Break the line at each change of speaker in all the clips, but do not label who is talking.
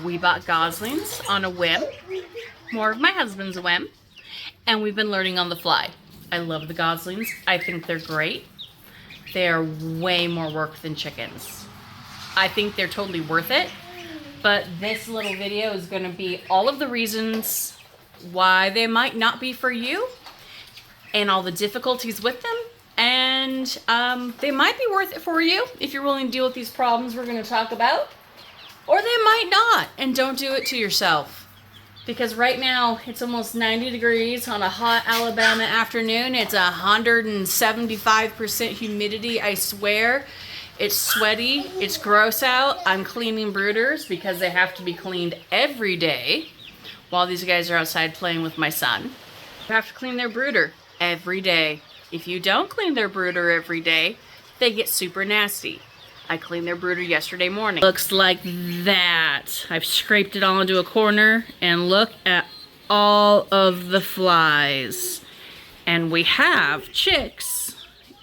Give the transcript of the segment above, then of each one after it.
We bought goslings on a whim, more of my husband's whim, and we've been learning on the fly. I love the goslings. I think they're great. They are way more work than chickens. I think they're totally worth it, but this little video is going to be all of the reasons why they might not be for you and all the difficulties with them, and they might be worth it for you if you're willing to deal with these problems we're going to talk about, or they might not, and don't do it to yourself. Because right now it's almost 90 degrees on a hot Alabama afternoon. It's 175% humidity, I swear. It's sweaty, it's gross out. I'm cleaning brooders because they have to be cleaned every day while these guys are outside playing with my son. You have to clean their brooder every day. If you don't clean their brooder every day, they get super nasty. I cleaned their brooder yesterday morning. Looks like that. I've scraped it all into a corner, and look at all of the flies. And we have chicks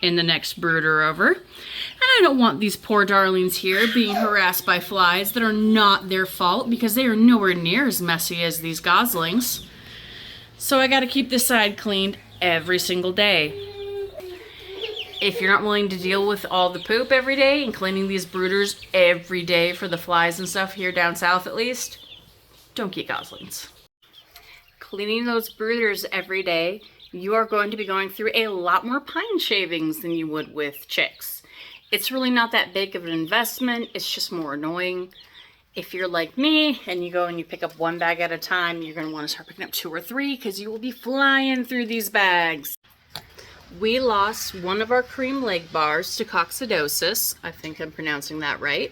in the next brooder over. And I don't want these poor darlings here being harassed by flies that are not their fault, because they are nowhere near as messy as these goslings. So I gotta keep this side cleaned every single day. If you're not willing to deal with all the poop every day and cleaning these brooders every day for the flies and stuff here down south at least, don't get goslings. Cleaning those brooders every day, you are going to be going through a lot more pine shavings than you would with chicks. It's really not that big of an investment, it's just more annoying. If you're like me and you go and you pick up one bag at a time, you're going to want to start picking up 2 or 3 because you will be flying through these bags. We lost one of our cream leg bars to coccidosis. I think I'm pronouncing that right.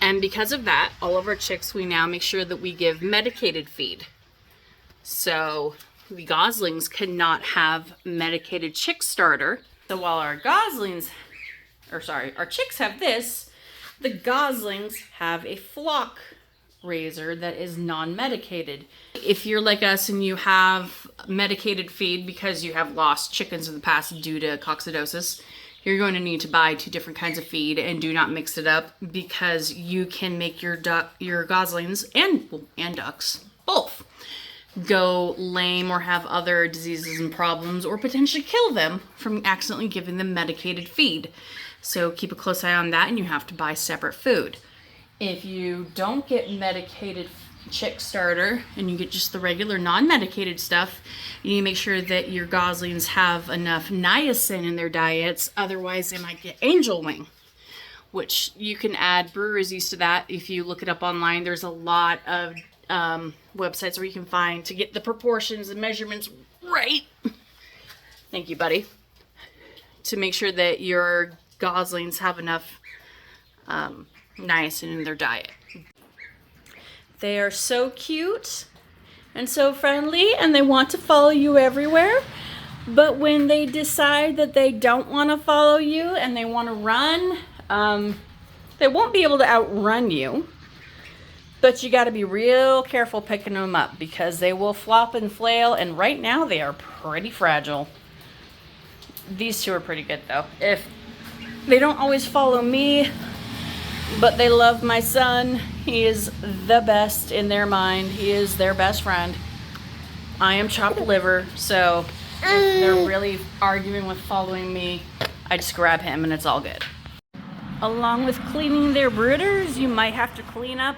And because of that, all of our chicks, we now make sure that we give medicated feed. So the goslings cannot have medicated chick starter. So while our chicks have this, the goslings have a flock razor that is non-medicated. If you're like us and you have medicated feed because you have lost chickens in the past due to coccidosis, you're going to need to buy 2 different kinds of feed, and do not mix it up, because you can make your goslings and ducks both go lame or have other diseases and problems, or potentially kill them from accidentally giving them medicated feed. So keep a close eye on that, and you have to buy separate food. If you don't get medicated chick starter and you get just the regular non-medicated stuff, you need to make sure that your goslings have enough niacin in their diets, otherwise they might get angel wing, which you can add brewer's yeast to that. If you look it up online, there's a lot of websites where you can find to get the proportions and measurements right. Thank you, buddy. To make sure that your goslings have enough niacin in their diet. They are so cute and so friendly, and they want to follow you everywhere. But when they decide that they don't want to follow you and they want to run, they won't be able to outrun you. But you got to be real careful picking them up, because they will flop and flail, and right now they are pretty fragile. These 2 are pretty good though. If they don't always follow me, but they love my son. He is the best in their mind. He is their best friend. I am chopped liver, so if they're really arguing with following me, I just grab him and it's all good. Along with cleaning their brooders, you might have to clean up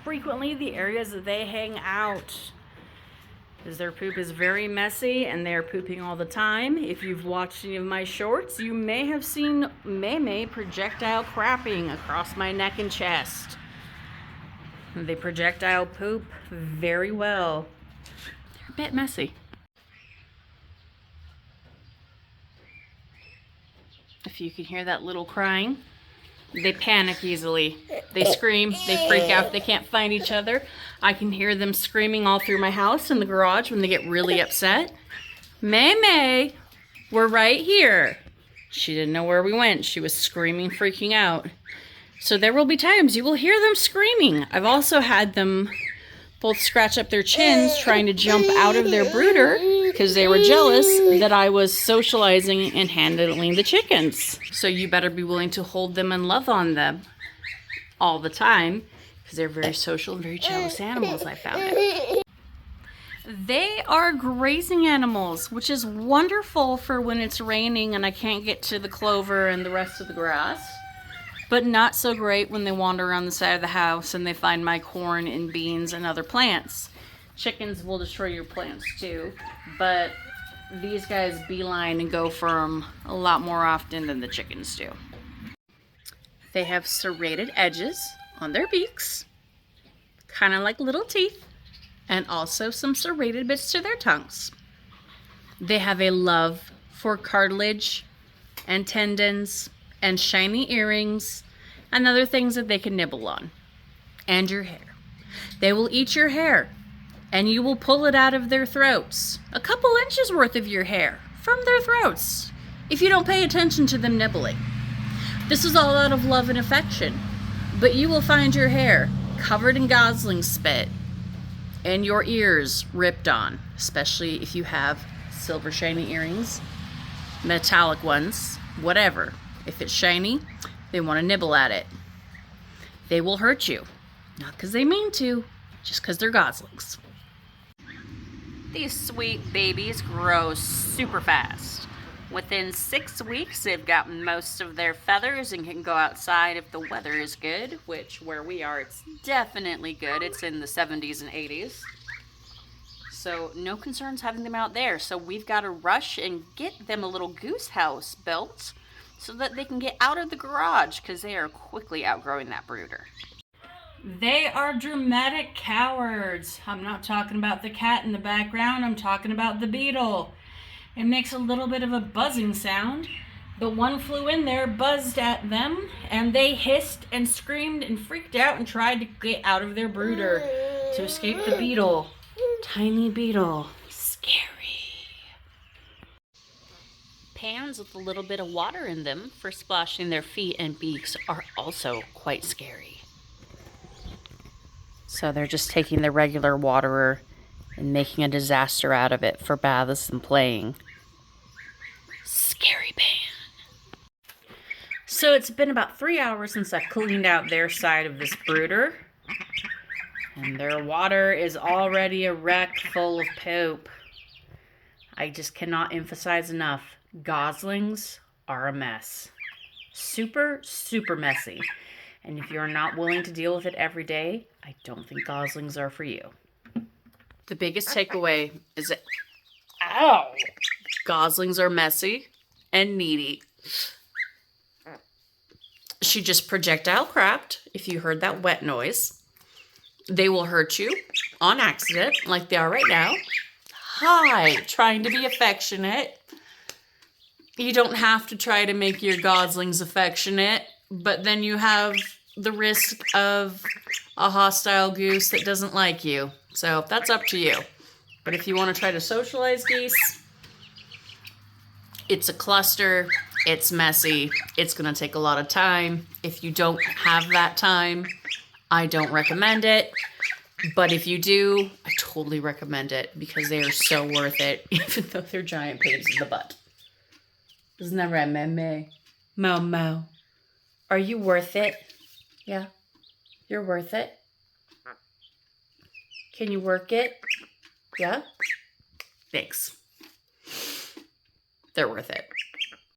frequently the areas that they hang out, because their poop is very messy and they're pooping all the time. If you've watched any of my shorts, you may have seen Meimei projectile crapping across my neck and chest. They projectile poop very well. They're a bit messy. If you can hear that little crying, they panic easily. They scream, they freak out, they can't find each other. I can hear them screaming all through my house in the garage when they get really upset. Meimei, we're right here. She didn't know where we went. She was screaming, freaking out. So there will be times you will hear them screaming. I've also had them both scratch up their chins trying to jump out of their brooder because they were jealous that I was socializing and handling the chickens. So you better be willing to hold them and love on them all the time, because they're very social and very jealous animals, I found it. They are grazing animals, which is wonderful for when it's raining and I can't get to the clover and the rest of the grass, but not so great when they wander around the side of the house and they find my corn and beans and other plants. Chickens will destroy your plants too, but these guys beeline and go for them a lot more often than the chickens do. They have serrated edges on their beaks, kind of like little teeth, and also some serrated bits to their tongues. They have a love for cartilage and tendons and shiny earrings and other things that they can nibble on. And your hair. They will eat your hair, and you will pull it out of their throats. A couple inches worth of your hair from their throats if you don't pay attention to them nibbling. This is all out of love and affection, but you will find your hair covered in gosling spit and your ears ripped on, especially if you have silver shiny earrings, metallic ones, whatever. If it's shiny, they want to nibble at it. They will hurt you, not because they mean to, just because they're goslings. These sweet babies grow super fast. Within 6 weeks, they've gotten most of their feathers and can go outside if the weather is good, which where we are, it's definitely good. It's in the 70s and 80s. So no concerns having them out there. So we've got to rush and get them a little goose house built so that they can get out of the garage because they are quickly outgrowing that brooder. They are dramatic cowards. I'm not talking about the cat in the background. I'm talking about the beetle. It makes a little bit of a buzzing sound, but one flew in there, buzzed at them, and they hissed and screamed and freaked out and tried to get out of their brooder to escape the beetle. Tiny beetle. Scary. Pans with a little bit of water in them for splashing their feet and beaks are also quite scary. So they're just taking the regular waterer and making a disaster out of it for baths and playing. Scary pan. So it's been about 3 hours since I've cleaned out their side of this brooder. And their water is already a wreck full of poop. I just cannot emphasize enough. Goslings are a mess. Super, super messy. And if you're not willing to deal with it every day, I don't think goslings are for you. The biggest takeaway is that, ow, goslings are messy and needy. She just projectile crapped. If you heard that wet noise, they will hurt you on accident like they are right now. Hi, trying to be affectionate. You don't have to try to make your goslings affectionate, but then you have the risk of a hostile goose that doesn't like you. So that's up to you. But if you want to try to socialize geese, it's a cluster, it's messy, it's going to take a lot of time. If you don't have that time, I don't recommend it. But if you do, I totally recommend it because they are so worth it, even though they're giant pains in the butt. Isn't that right, Meimei? Maomao. Are you worth it? Yeah? You're worth it? Can you work it? Yeah? Thanks. They're worth it.